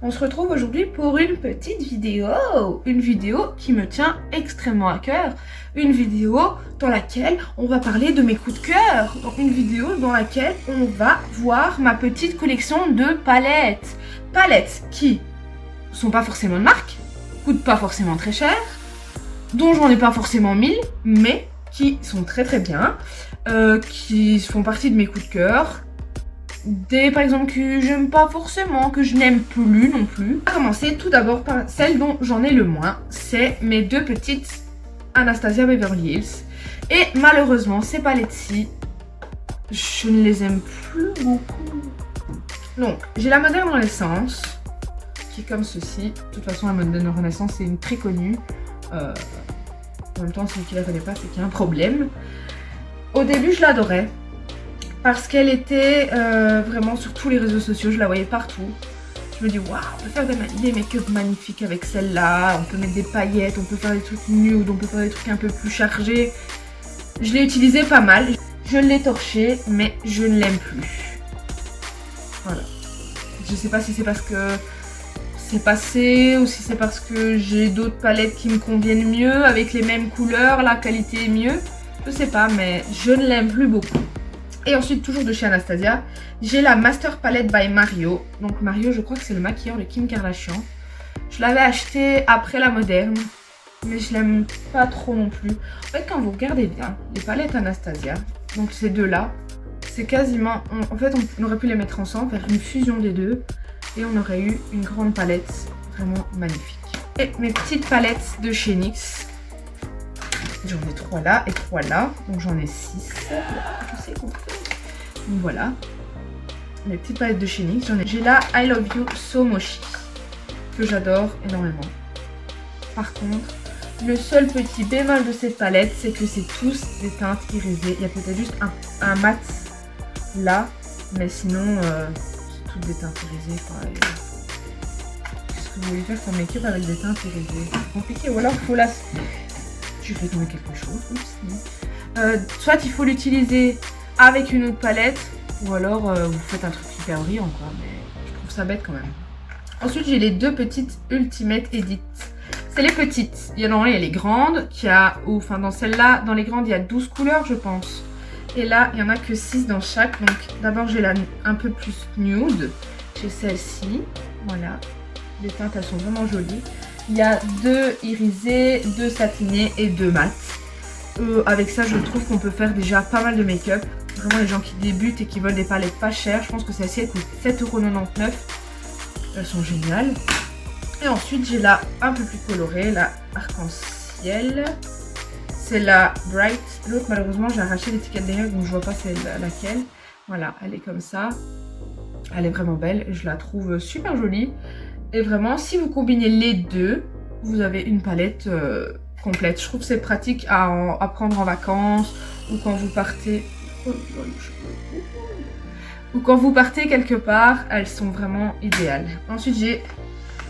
On se retrouve aujourd'hui pour une petite vidéo qui me tient extrêmement à cœur, une vidéo dans laquelle on va parler de mes coups de cœur, donc une vidéo dans laquelle on va voir ma petite collection de palettes qui sont pas forcément de marque, coûtent pas forcément très cher, dont j'en ai pas forcément 1000, mais qui sont très très bien, qui font partie de mes coups de cœur. Des par exemple que j'aime pas forcément, que je n'aime plus non plus. On va commencer tout d'abord par celle dont j'en ai le moins, c'est mes deux petites Anastasia Beverly Hills. Et malheureusement ces palettes-ci, je ne les aime plus beaucoup. Donc j'ai la Moderne Renaissance, qui est comme ceci. De toute façon la Moderne Renaissance c'est une très connue. En même temps celui qui la connaît pas c'est qu'il y a un problème. Au début je l'adorais. Parce qu'elle était vraiment sur tous les réseaux sociaux, je la voyais partout. Je me dis, waouh, on peut faire des make-up magnifiques avec celle-là, on peut mettre des paillettes, on peut faire des trucs nude, on peut faire des trucs un peu plus chargés. Je l'ai utilisée pas mal, je l'ai torchée, mais je ne l'aime plus. Voilà. Je sais pas si c'est parce que c'est passé ou si c'est parce que j'ai d'autres palettes qui me conviennent mieux, avec les mêmes couleurs, la qualité est mieux. Je sais pas, mais je ne l'aime plus beaucoup. Et ensuite, toujours de chez Anastasia, j'ai la Master Palette by Mario. Donc Mario, je crois que c'est le maquilleur de Kim Kardashian. Je l'avais acheté après la Moderne, mais je l'aime pas trop non plus. En fait, quand vous regardez bien, les palettes Anastasia, donc ces deux-là, c'est quasiment... En fait, on aurait pu les mettre ensemble, faire une fusion des deux, et on aurait eu une grande palette vraiment magnifique. Et mes petites palettes de chez NYX. J'en ai 3 là et 3 là, donc j'en ai 6. Je sais compter. Donc voilà, mes petites palettes de chez NYX. J'ai la I Love You So Mochi, que j'adore énormément. Par contre, le seul petit bémol de cette palette, c'est que c'est tous des teintes irisées. Il y a peut-être juste un mat là, mais sinon, c'est toutes des teintes irisées. Qu'est-ce que vous voulez faire comme make-up avec des teintes irisées? C'est compliqué, ou alors il faut la... Je fais tomber quelque chose. Soit il faut l'utiliser avec une autre palette, ou alors vous faites un truc super brillant quoi, mais je trouve ça bête quand même. Ensuite j'ai les deux petites Ultimate Edit. C'est les petites. Il y en a les grandes, enfin dans celle-là, dans les grandes il y a 12 couleurs je pense. Et là il n'y en a que 6 dans chaque. Donc d'abord j'ai la un peu plus nude. J'ai celle-ci. Voilà. Les teintes elles sont vraiment jolies. Il y a 2 irisés, 2 satinés et 2 mat. Avec ça, je trouve qu'on peut faire déjà pas mal de make-up. Vraiment, les gens qui débutent et qui veulent des palettes pas chères, je pense que celle-ci, elle coûte 7,99 €. Elles sont géniales. Et ensuite, j'ai la un peu plus colorée, la arc-en-ciel. C'est la Bright. L'autre, malheureusement, j'ai arraché l'étiquette derrière, donc je vois pas c'est laquelle. Voilà, elle est comme ça. Elle est vraiment belle. Je la trouve super jolie. Et vraiment, si vous combinez les deux, vous avez une palette complète. Je trouve que c'est pratique à prendre en vacances ou quand vous partez. Ou quand vous partez quelque part, elles sont vraiment idéales. Ensuite, j'ai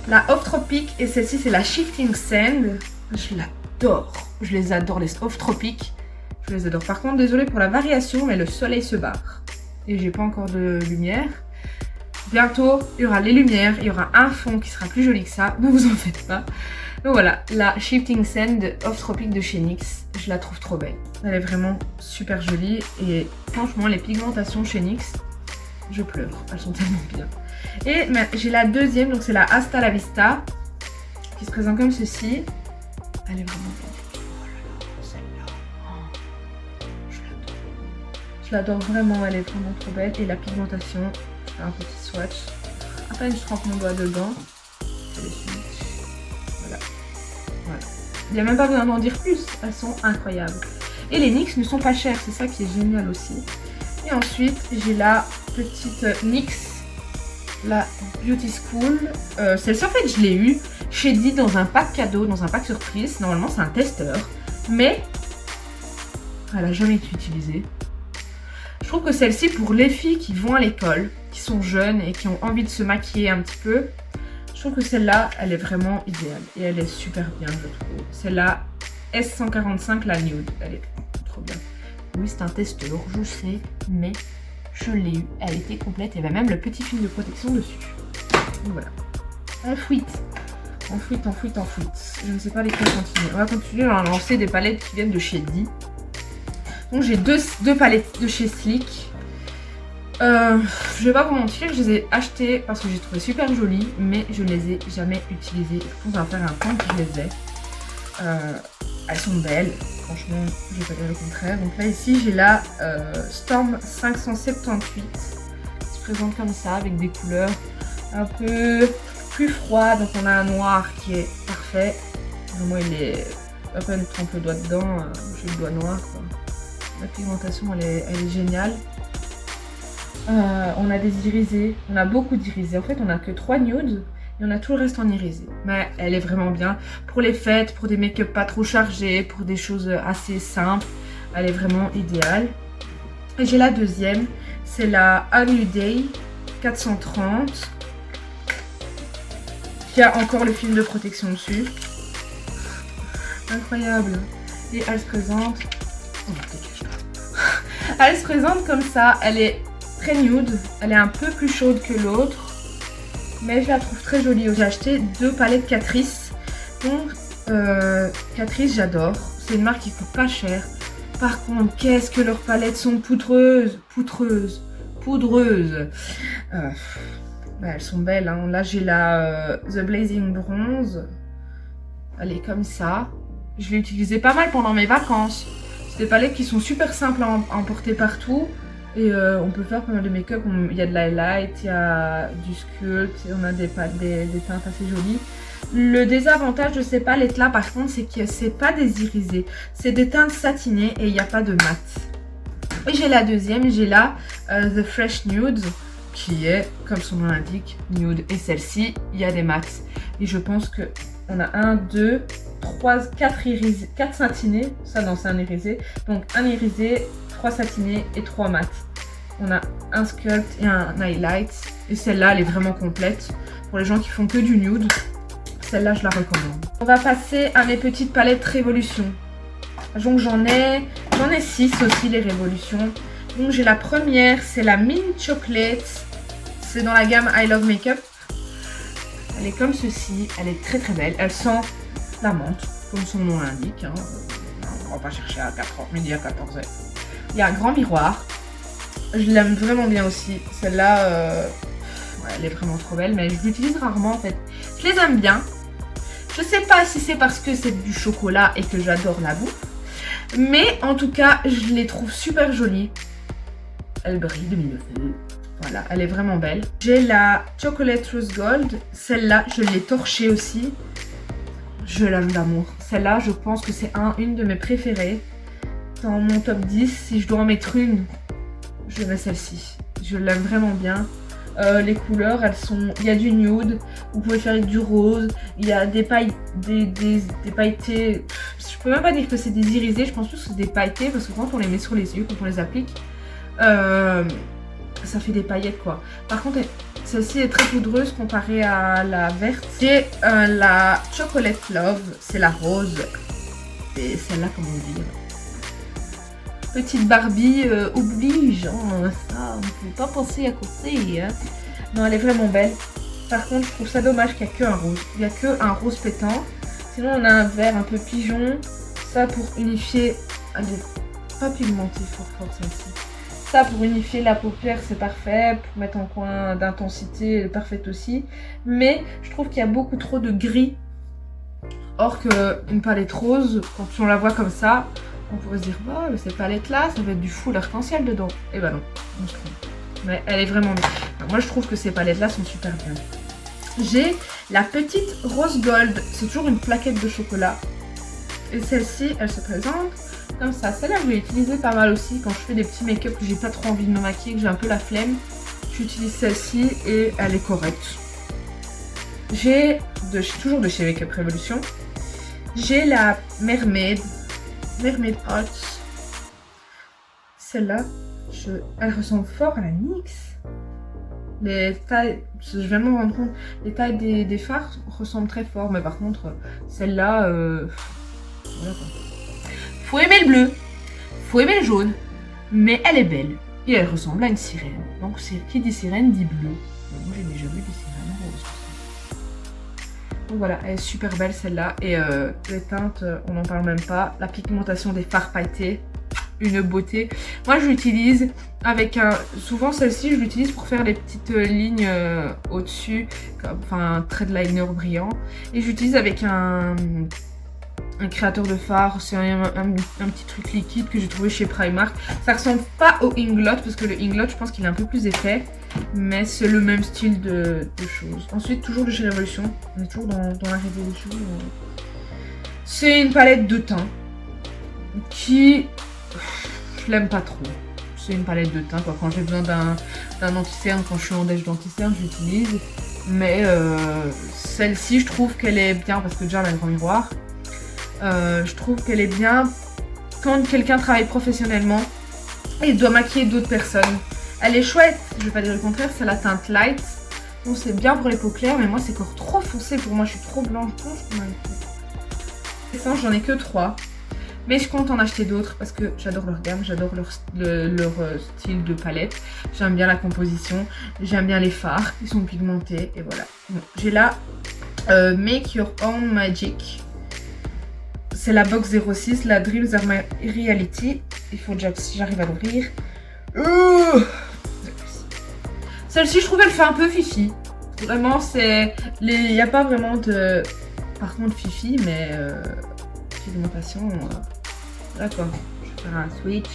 la Off Tropic et celle-ci, c'est la Shifting Sand. Je l'adore. Je les adore, les Off Tropic. Je les adore. Par contre, désolée pour la variation, mais le soleil se barre. Et j'ai pas encore de lumière. Bientôt, il y aura les lumières, il y aura un fond qui sera plus joli que ça, ne vous en faites pas. Donc voilà, la Shifting Sand Off Tropic de chez NYX, je la trouve trop belle. Elle est vraiment super jolie et franchement, les pigmentations chez NYX, je pleure, elles sont tellement bien. Et j'ai la deuxième, donc c'est la Hasta la Vista, qui se présente comme ceci. Elle est vraiment belle. Oh là là, celle-là, oh, je l'adore. Je l'adore vraiment, elle est vraiment trop belle. Et la pigmentation, un petit swatch. À peine je trempe mon doigt dedans. Voilà. Voilà. Il n'y a même pas besoin d'en dire plus. Elles sont incroyables. Et les NYX ne sont pas chères. C'est ça qui est génial aussi. Et ensuite, j'ai la petite NYX. La Beauty School. Celle-ci, en fait, je l'ai eue chez Dit dans un pack cadeau, dans un pack surprise. Normalement, c'est un testeur. Mais elle n'a jamais été utilisée. Je trouve que celle-ci, pour les filles qui vont à l'école, qui sont jeunes et qui ont envie de se maquiller un petit peu, je trouve que celle-là, elle est vraiment idéale. Et elle est super bien, je trouve. C'est la S145, la nude. Elle est trop bien. Oui, c'est un testeur, je sais, mais je l'ai eu. Elle était complète. Il y avait même le petit film de protection dessus. Donc voilà. Enfuite. Enfuite. Je ne sais pas lesquelles continuer. On va continuer à lancer des palettes qui viennent de chez Di. Donc j'ai deux palettes de chez Sleek. Je vais pas vous mentir, je les ai achetées parce que j'ai trouvé super jolies, mais je ne les ai jamais utilisées. Je pense qu'on va faire un temps que je les ai. Elles sont belles, franchement, je vais pas dire le contraire. Donc là ici j'ai la Storm 578 qui se présente comme ça avec des couleurs un peu plus froides. Donc on a un noir qui est parfait. Moi il est à peine trempe le doigt dedans, j'ai le doigt noir quoi. La pigmentation elle est géniale. On a des irisés, on a beaucoup d'irisés. En fait, on a que 3 nudes et on a tout le reste en irisé. Mais elle est vraiment bien pour les fêtes, pour des make-up pas trop chargés, pour des choses assez simples. Elle est vraiment idéale. Et j'ai la deuxième, c'est la Holiday 430 qui a encore le film de protection dessus. Incroyable. Et elle se présente. Elle se présente comme ça. Elle est très nude, elle est un peu plus chaude que l'autre, mais je la trouve très jolie. J'ai acheté 2 palettes Catrice. Donc Catrice j'adore, c'est une marque qui coûte pas cher. Par contre, qu'est-ce que leurs palettes sont poudreuses. Elles sont belles, hein. Là j'ai la The Blazing Bronze, elle est comme ça. Je l'ai utilisée pas mal pendant mes vacances. C'est des palettes qui sont super simples à emporter partout. Et on peut faire pas mal de make-up. Il y a de l'highlight, il y a du sculpt, on a des teintes assez jolies. Le désavantage de ces palettes là par contre c'est que c'est pas des irisés, c'est des teintes satinées et il n'y a pas de mat. Et j'ai la deuxième, j'ai la The Fresh Nude qui est comme son nom l'indique nude, et celle-ci il y a des mats. Et je pense que on a 1, 2, 3, 4 irisés, 4 satinés, ça non c'est un irisé, donc un irisé, 3 satinés et 3 mat. On a un sculpt et un highlight. Et celle-là, elle est vraiment complète. Pour les gens qui font que du nude, celle-là, je la recommande. On va passer à mes petites palettes Révolution. Donc j'en ai 6 aussi, les Révolutions. Donc j'ai la première, c'est la Mint Chocolate. C'est dans la gamme I Love Makeup. Elle est comme ceci. Elle est très très belle. Elle sent la menthe, comme son nom l'indique. Hein. On va pas chercher à 4h, midi à 14h. Il y a un grand miroir. Je l'aime vraiment bien aussi. Celle-là, elle est vraiment trop belle. Mais je l'utilise rarement en fait. Je les aime bien. Je sais pas si c'est parce que c'est du chocolat et que j'adore la bouffe. Mais en tout cas, je les trouve super jolies. Elle brille de mille feux. Voilà, elle est vraiment belle. J'ai la Chocolate Rose Gold. Celle-là, je l'ai torchée aussi. Je l'aime d'amour. Celle-là, je pense que c'est une de mes préférées. Dans mon top 10, si je dois en mettre une, je mets celle-ci. Je l'aime vraiment bien. Les couleurs, elles sont... Il y a du nude, vous pouvez faire avec du rose, il y a des pailletés... Je peux même pas dire que c'est des irisés, je pense plus que c'est des pailletés, parce que quand on les met sur les yeux, quand on les applique, ça fait des paillettes quoi. Par contre, celle-ci est très poudreuse comparée à la verte. J'ai la Chocolate Love, c'est la rose. Et celle-là, comment dire, petite Barbie oblige, hein, ça, on ne peut pas passer à côté. Hein. Non, elle est vraiment belle. Par contre, je trouve ça dommage qu'il n'y a qu'un rose. Il n'y a qu'un rose pétant. Sinon, on a un vert un peu pigeon. Ça pour unifier... Elle est pas pigmentée fort celle-ci. Ça pour unifier la paupière, c'est parfait. Pour mettre en coin d'intensité, elle est parfaite aussi. Mais je trouve qu'il y a beaucoup trop de gris. Or qu'une palette rose, quand on la voit comme ça, on pourrait se dire, oh, cette palette-là, ça va être du full arc-en-ciel dedans. Et bah non, on se trompe. Mais elle est vraiment bien. Alors moi, je trouve que ces palettes-là sont super bien. J'ai la petite Rose Gold. C'est toujours une plaquette de chocolat. Et celle-ci, elle se présente comme ça. Celle-là, je l'ai utilisée pas mal aussi quand je fais des petits make-up que j'ai pas trop envie de me maquiller, que j'ai un peu la flemme. J'utilise celle-ci et elle est correcte. J'ai toujours de chez Make Up Revolution. J'ai la Mermaid Hot. Celle-là, elle ressemble fort à la NYX. Les tailles, je viens de me rendre compte, les tailles des fards ressemblent très fort. Mais par contre, celle-là, voilà quoi. Faut aimer le bleu, faut aimer le jaune, mais elle est belle. Et elle ressemble à une sirène. Donc qui dit sirène dit bleu. Mais moi j'ai déjà vu des sirènes roses. Donc voilà, elle est super belle celle-là. Et les teintes, on n'en parle même pas. La pigmentation des fards pailletés, une beauté. Moi je l'utilise avec un... Souvent celle-ci je l'utilise pour faire les petites lignes au-dessus. Enfin un trait de liner brillant. Et j'utilise avec un créateur de fard. C'est un petit truc liquide que j'ai trouvé chez Primark. Ça ressemble pas au Inglot parce que le Inglot je pense qu'il est un peu plus épais. Mais c'est le même style de choses. Ensuite toujours de chez Révolution. On est toujours dans la Révolution. C'est une palette de teint qui... Je l'aime pas trop. C'est une palette de teint quoi. Quand j'ai besoin d'un anti-cerne, quand je suis en déj d'anti-cerne, je l'utilise. Mais celle-ci, je trouve qu'elle est bien parce que déjà elle a un grand miroir. Je trouve qu'elle est bien quand quelqu'un travaille professionnellement et doit maquiller d'autres personnes. Elle est chouette, je vais pas dire le contraire, c'est la teinte light. Donc c'est bien pour les peaux claires, mais moi c'est encore trop foncé pour moi, je suis trop blanche. J'en ai que 3. Mais je compte en acheter d'autres parce que j'adore leur gamme, j'adore leur style de palette. J'aime bien la composition, j'aime bien les fards, ils sont pigmentés et voilà. Bon, j'ai là Make Your Own Magic. C'est la box 06, la Dreams Are My Reality. Il faut déjà que j'arrive à l'ouvrir. Celle-ci, je trouve qu'elle fait un peu fifi. Vraiment, c'est... Il n'y a pas vraiment de... Par contre, fifi, mais... Pigmentation... Là, quoi. Je vais faire un switch.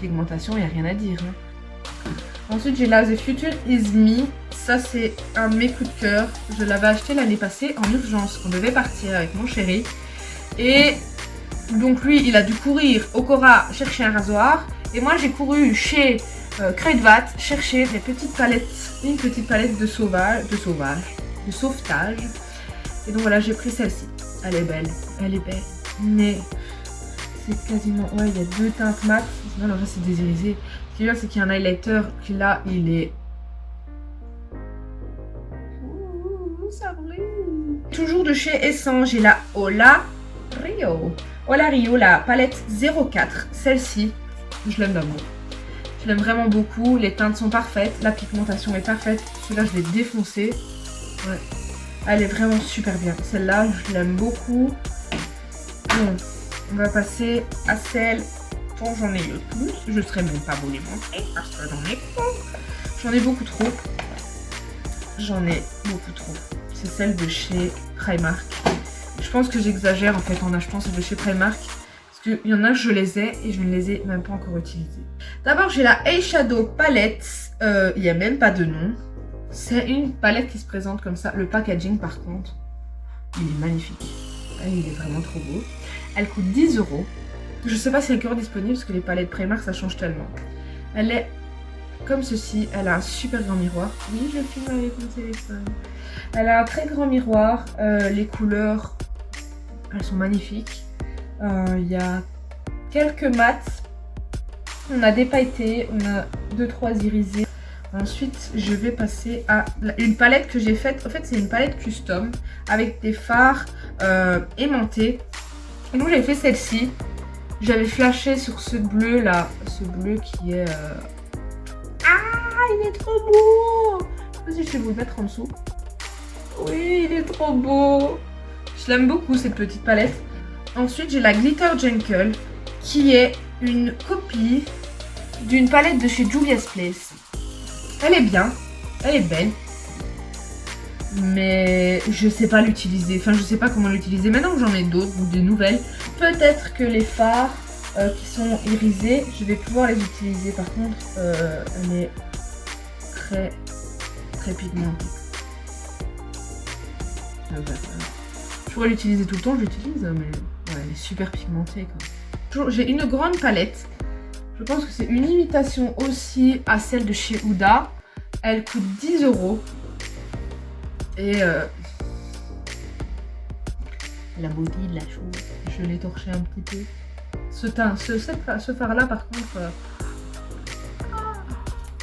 Pigmentation, il n'y a rien à dire. Hein. Ensuite, j'ai là The Future Is Me. Ça, c'est un de mes coups de cœur. Je l'avais acheté l'année passée en urgence. On devait partir avec mon chéri. Et donc, lui, il a dû courir au Cora chercher un rasoir. Et moi, j'ai couru chez Kruidvat chercher des petites palettes. Une petite palette de sauvetage. Et donc, voilà, j'ai pris celle-ci. Elle est belle. Elle est belle. Mais c'est quasiment... Ouais, il y a 2 teintes mat. Non, le reste, c'est désirisé. Ce qui est bien, c'est qu'il y a un highlighter qui, là, il est... Ça brille. Toujours de chez Essence, j'ai la Hola Rio. Hola Rio, la palette 04. Celle-ci, je l'aime d'amour. Je l'aime vraiment beaucoup. Les teintes sont parfaites. La pigmentation est parfaite. Celui-là, je l'ai défoncé. Ouais. Elle est vraiment super bien. Celle-là, je l'aime beaucoup. Bon, on va passer à celle dont j'en ai le plus. Je ne serais même pas vous les montrer parce que j'en ai pas. J'en ai beaucoup trop. J'en ai beaucoup trop. C'est celle de chez Primark. Je pense que j'exagère en fait en achetant celle de chez Primark. Parce qu'il y en a, je les ai et je ne les ai même pas encore utilisées. D'abord, j'ai la Eyeshadow Palette. Il n'y a même pas de nom. C'est une palette qui se présente comme ça. Le packaging, par contre, il est magnifique. Il est vraiment trop beau. Elle coûte 10 €. Je ne sais pas si elle est encore disponible parce que les palettes Primark, ça change tellement. Elle est comme ceci. Elle a un super grand miroir. Oui, je filme avec mon téléphone. Elle a un très grand miroir. Les couleurs, elles sont magnifiques. Il y a quelques mats. On a des pailletés. On a 2-3 irisés. Ensuite, je vais passer à une palette que j'ai faite. En fait, c'est une palette custom avec des fards aimantés. Et donc, j'avais fait celle-ci. J'avais flashé sur ce bleu là. Ce bleu qui est... Ah, il est trop beau! Je sais pas si je vais vous le mettre en dessous. Oui, il est trop beau! Je l'aime beaucoup, cette petite palette. Ensuite, j'ai la Glitter Gentle qui est une copie d'une palette de chez Juvia's Place. Elle est bien, elle est belle, mais je sais pas l'utiliser, enfin je sais pas comment l'utiliser. Maintenant que j'en ai d'autres, des nouvelles, peut-être que les fards qui sont irisés, je vais pouvoir les utiliser. Par contre, elle est très pigmentée. Je pourrais l'utiliser tout le temps, je l'utilise, mais ouais, elle est super pigmentée quoi. J'ai une grande palette. Je pense que c'est une imitation aussi à celle de chez Huda. Elle coûte 10 €. Et la beauté de la chose. Je l'ai torché un petit peu. Ce fard là par contre...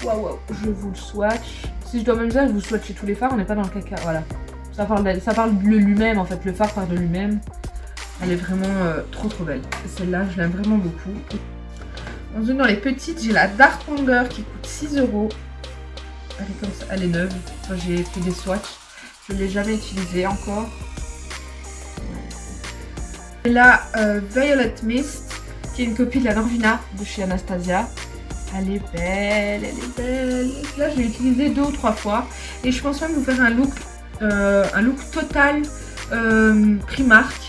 Waouh, je vous le swatch. Si je dois même dire, je vous swatcher tous les fards, on n'est pas dans le caca. Voilà. Ça parle de lui-même en fait. Le fard parle de lui-même. Elle est vraiment trop belle. Celle-là, je l'aime vraiment beaucoup. Ensuite, dans les petites, j'ai la Dark Wonder qui coûte 6 €. Elle est comme ça, elle est neuve. Enfin, j'ai fait des swatchs. Je ne l'ai jamais utilisé encore. Et là, Violet Mist, qui est une copie de la Norvina de chez Anastasia. Elle est belle, elle est belle. Là, je l'ai utilisée 2 ou 3 fois. Et je pense même vous faire un look total Primark.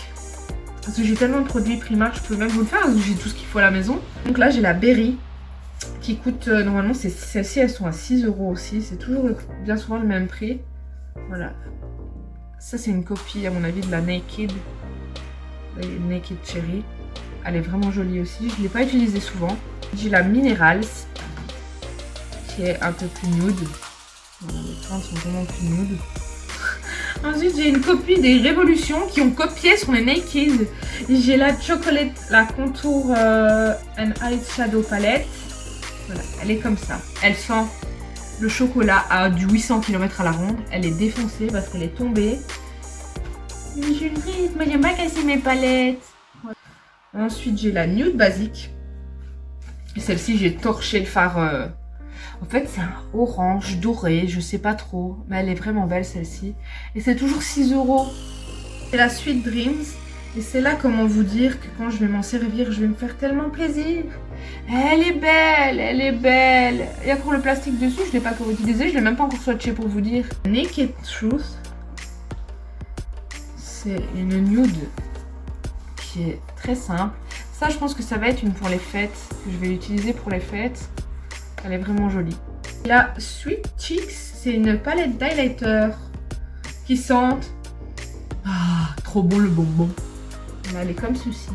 Parce que j'ai tellement de produits Primark, je peux même vous le faire. Parce que j'ai tout ce qu'il faut à la maison. Donc là, j'ai la Berry qui coûte, normalement, celles-ci, elles sont à 6 € aussi. C'est toujours bien souvent le même prix. Voilà. Ça, c'est une copie, à mon avis, de la Naked. Naked Cherry. Elle est vraiment jolie aussi. Je ne l'ai pas utilisée souvent. J'ai la Minerals qui est un peu plus nude. Voilà, les teintes sont vraiment plus nude. Ensuite, j'ai une copie des Révolutions qui ont copié sur les Naked. J'ai la Chocolate, la Contour and Eyeshadow Palette. Voilà, elle est comme ça. Elle sent le chocolat à du 800 km à la ronde. Elle est défoncée parce qu'elle est tombée. Mais j'ai une rythme, moi j'aime pas casser mes palettes. Voilà. Ensuite, j'ai la Nude Basique. Et celle-ci, j'ai torché le fard. En fait, c'est un orange doré, je sais pas trop. Mais elle est vraiment belle celle-ci. Et c'est toujours 6 €. C'est la Sweet Dreams. Et c'est là comment vous dire que quand je vais m'en servir, je vais me faire tellement plaisir. Elle est belle, elle est belle. Il y a encore le plastique dessus, je ne l'ai pas encore utilisé, je ne l'ai même pas encore swatché pour vous dire. Naked Truth. C'est une nude qui est très simple. Ça, je pense que ça va être une pour les fêtes, que je vais l'utiliser pour les fêtes. Elle est vraiment jolie. La Sweet Cheeks, c'est une palette d'highlighter qui sente... Ah, trop bon le bonbon. Là, elle est comme ceci.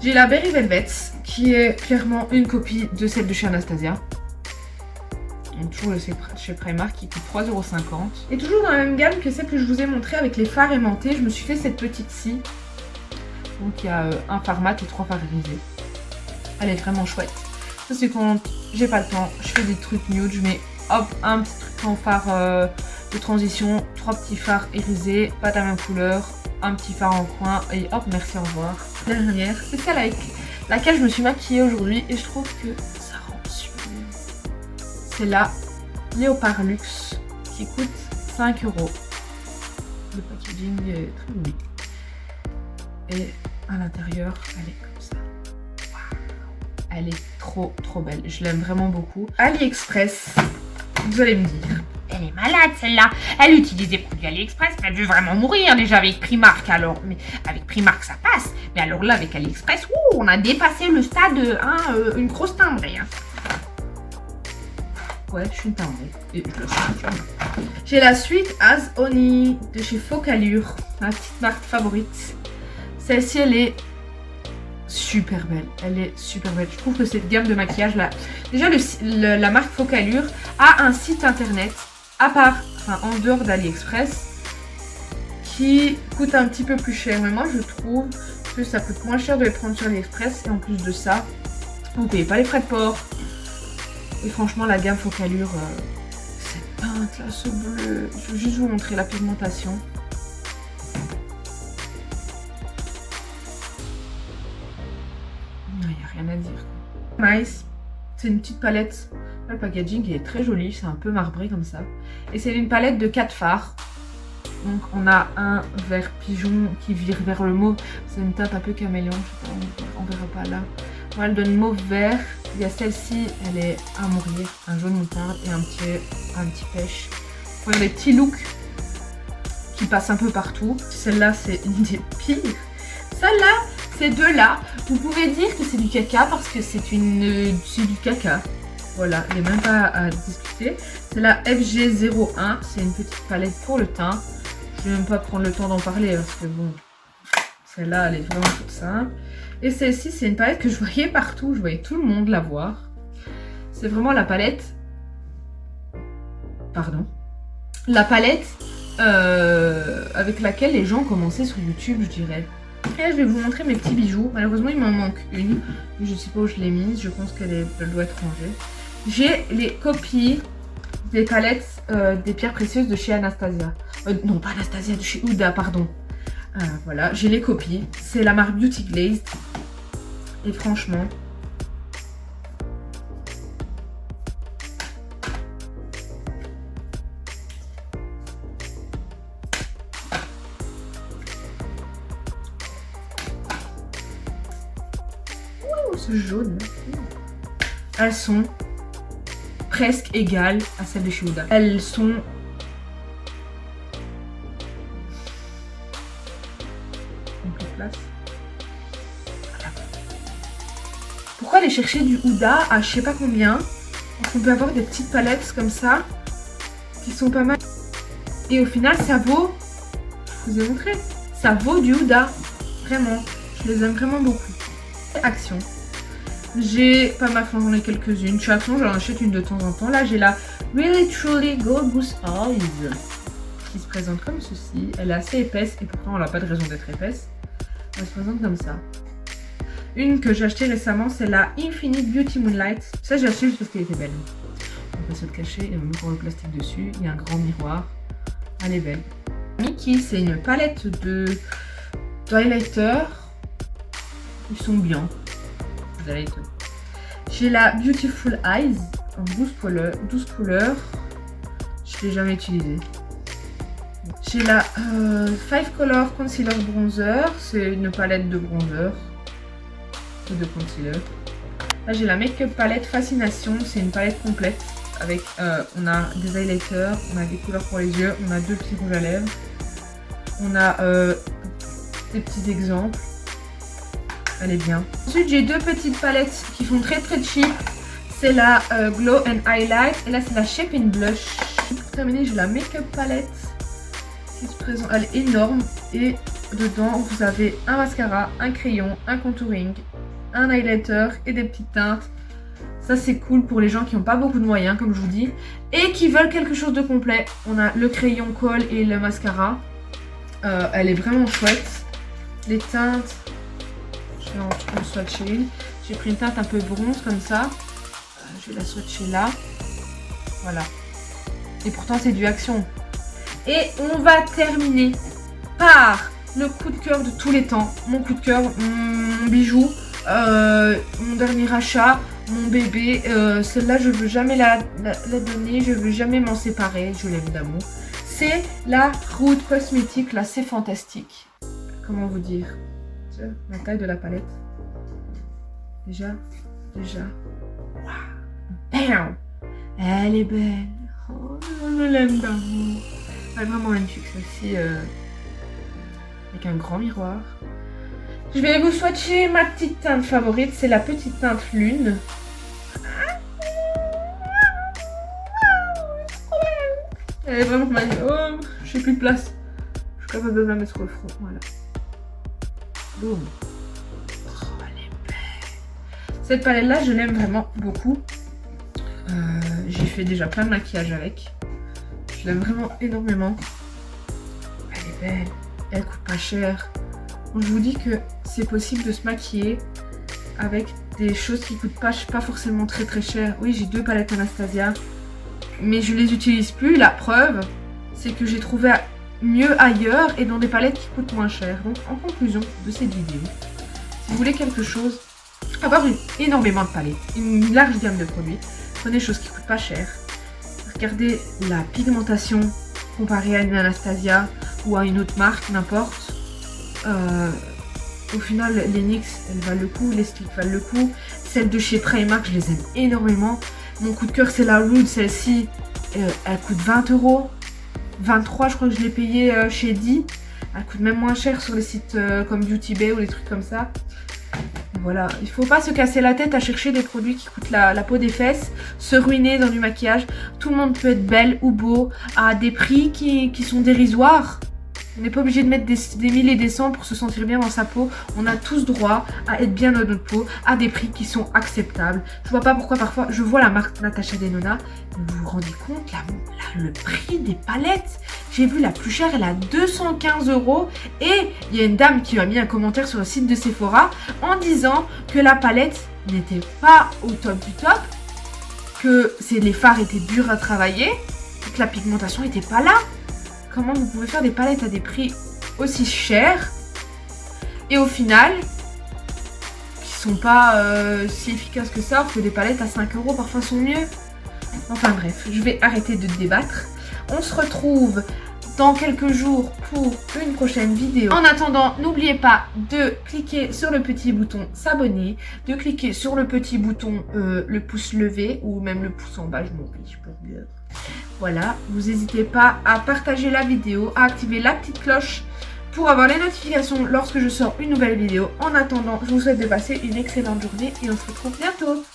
J'ai la Berry Velvet, qui est clairement une copie de celle de chez Anastasia. Donc, toujours chez Primark, qui coûte 3,50 €. Et toujours dans la même gamme que celle que je vous ai montrée avec les fards aimantés, je me suis fait cette petite-ci. Donc il y a un fard mat et 3 fards irisés. Elle est vraiment chouette. Ça c'est quand j'ai pas le temps, je fais des trucs nude, je mets hop un petit truc en fard de transition, 3 petits fards irisés, pas de la même couleur, un petit fard en coin et hop merci au revoir. Dernière, c'est celle avec laquelle je me suis maquillée aujourd'hui et je trouve que ça rend super bien. C'est la Léopard Luxe qui coûte 5 €. Le packaging est très joli. Et à l'intérieur, elle est comme ça. Wow. Elle est trop belle. Je l'aime vraiment beaucoup. AliExpress, vous allez me dire. Elle est malade celle-là. Elle utilise des produits AliExpress, mais elle veut vraiment mourir déjà avec Primark alors. Mais avec Primark ça passe. Mais alors là avec AliExpress, on a dépassé le stade une grosse timbrée. Hein. Ouais, je suis une timbrée. Et je le sais. J'ai la Sweet As Honey de chez Focallure, ma petite marque favorite. Celle-ci, elle est super belle. Elle est super belle. Je trouve que cette gamme de maquillage là... Déjà, la marque Focallure a un site internet à part, enfin en dehors d'AliExpress, qui coûte un petit peu plus cher. Mais moi, je trouve que ça coûte moins cher de les prendre sur AliExpress. Et en plus de ça, vous ne payez pas les frais de port. Et franchement, la gamme Focallure, cette teinte là, ce bleu. Je vais juste vous montrer la pigmentation. Rien à dire. Nice. C'est une petite palette. Le packaging est très joli. C'est un peu marbré comme ça. Et c'est une palette de 4 fards. Donc on a un vert pigeon qui vire vers le mauve. C'est une teinte un peu caméléon. Je sais pas, on verra pas là. Moi, elle donne mauve vert. Il y a celle-ci. Elle est à mourir. Un jaune moutarde et un petit pêche. Il y a des petits looks qui passent un peu partout. Celle-là, c'est une des pires. Celle-là, ces deux-là, vous pouvez dire que c'est du caca parce que c'est du caca. Voilà, il n'y a même pas à discuter. C'est la FG01, c'est une petite palette pour le teint. Je vais même pas prendre le temps d'en parler parce que bon, celle-là, elle est vraiment toute simple. Et celle-ci, c'est une palette que je voyais partout, je voyais tout le monde la voir. C'est vraiment la palette... Pardon. La palette avec laquelle les gens commençaient sur YouTube, je dirais. Et là, je vais vous montrer mes petits bijoux. Malheureusement, il m'en manque une. Je ne sais pas où je l'ai mise. Je pense qu'elle doit être rangée. J'ai les copies des palettes des pierres précieuses de chez Anastasia. Non, pas Anastasia, de chez Huda, pardon. Voilà, j'ai les copies. C'est la marque Beauty Glazed. Et franchement... ce jaune. Elles sont presque égales à celles de chez Huda. Elles sont... Voilà. Pourquoi aller chercher du Huda à je sais pas combien? On peut avoir des petites palettes comme ça qui sont pas mal. Et au final, ça vaut... Je vous ai montré. Ça vaut du Huda. Vraiment. Je les aime vraiment beaucoup. Action. J'ai pas mal, j'en ai quelques-unes. Chez Action, j'en achète une de temps en temps. Là, j'ai la Really Truly Gorgeous Eyes qui se présente comme ceci. Elle est assez épaisse et pourtant, elle n'a pas de raison d'être épaisse. Elle se présente comme ça. Une que j'ai achetée récemment, c'est la Infinite Beauty Moonlight. Ça, j'ai acheté juste parce qu'elle était belle. On peut se le cacher, il y a même encore le plastique dessus. Il y a un grand miroir. Elle est belle. Mickey, c'est une palette de highlighter. Ils sont bien. J'ai la Beautiful Eyes en 12 couleurs. Je l'ai jamais utilisée. J'ai la 5 Color Concealer Bronzer. C'est une palette de bronzer et de concealer. Là j'ai la Makeup Palette Fascination. C'est une palette complète. Avec on a des highlighters, on a des couleurs pour les yeux, on a 2 petits rouges à lèvres. On a des petits exemples. Elle est bien. Ensuite, j'ai 2 petites palettes qui font très cheap. C'est la Glow and Highlight. Et là, c'est la Shape and Blush. Pour terminer, j'ai la Makeup Palette qui se présente. Elle est énorme. Et dedans, vous avez un mascara, un crayon, un contouring, un highlighter et des petites teintes. Ça, c'est cool pour les gens qui n'ont pas beaucoup de moyens, comme je vous dis. Et qui veulent quelque chose de complet. On a le crayon colle et le mascara. Elle est vraiment chouette. Les teintes... Je vais en swatcher une. J'ai pris une teinte un peu bronze comme ça. Je vais la swatcher là. Voilà. Et pourtant c'est du Action. Et on va terminer par le coup de cœur de tous les temps. Mon coup de cœur, mon bijou, mon dernier achat, mon bébé. Celle-là je veux jamais la donner. Je veux jamais m'en séparer. Je l'aime d'amour. C'est la Rude Cosmetics. Là c'est fantastique. Comment vous dire? La taille de la palette. Déjà. Wow. Bam. Elle est belle. Oh, je l'aime d'amour. Elle est vraiment magnifique celle-ci. Avec un grand miroir. Je vais vous swatcher ma petite teinte favorite. C'est la petite teinte Lune. Elle est vraiment magnifique. Oh, j'ai plus de place. Je suis capable de la mettre sur le front. Voilà. Boum. Oh, elle est belle. Cette palette là je l'aime vraiment beaucoup. J'ai fait déjà plein de maquillage avec. Je l'aime vraiment énormément. Elle est belle. Elle coûte pas cher. Donc, je vous dis que c'est possible de se maquiller avec des choses qui coûtent pas forcément très cher. Oui, j'ai 2 palettes Anastasia. Mais je les utilise plus. La preuve, c'est que j'ai trouvé mieux ailleurs et dans des palettes qui coûtent moins cher. Donc en conclusion de cette vidéo, si vous voulez quelque chose, avoir énormément de palettes, une large gamme de produits, prenez des choses qui coûtent pas cher. Regardez la pigmentation comparée à une Anastasia ou à une autre marque, n'importe. Au final, les NYX, elles valent le coup, les Stick valent le coup. Celles de chez Primark, je les aime énormément. Mon coup de cœur, c'est la Rude, celle-ci, elle coûte 20 €. 23, je crois que je l'ai payé chez Di. Elle coûte même moins cher sur les sites comme Beauty Bay ou des trucs comme ça. Et voilà, il faut pas se casser la tête à chercher des produits qui coûtent la peau des fesses, se ruiner dans du maquillage. Tout le monde peut être belle ou beau à des prix qui sont dérisoires. On n'est pas obligé de mettre des 1000 et des 100 pour se sentir bien dans sa peau. On a tous droit à être bien dans notre peau, à des prix qui sont acceptables. Je vois pas pourquoi parfois, je vois la marque Natasha Denona. Vous vous rendez compte, le prix des palettes? J'ai vu la plus chère, elle a 215 €. Et il y a une dame qui m'a mis un commentaire sur le site de Sephora en disant que la palette n'était pas au top du top, que les fards étaient durs à travailler, et que la pigmentation n'était pas là. Comment vous pouvez faire des palettes à des prix aussi chers et au final qui sont pas si efficaces que ça, alors que des palettes à 5 € parfois sont mieux. Enfin bref, je vais arrêter de débattre. On se retrouve dans quelques jours pour une prochaine vidéo. En attendant, n'oubliez pas de cliquer sur le petit bouton s'abonner, de cliquer sur le petit bouton le pouce levé ou même le pouce en bas, je m'en fiche pour mieux. Voilà, vous n'hésitez pas à partager la vidéo, à activer la petite cloche pour avoir les notifications lorsque je sors une nouvelle vidéo. En attendant, je vous souhaite de passer une excellente journée et on se retrouve bientôt.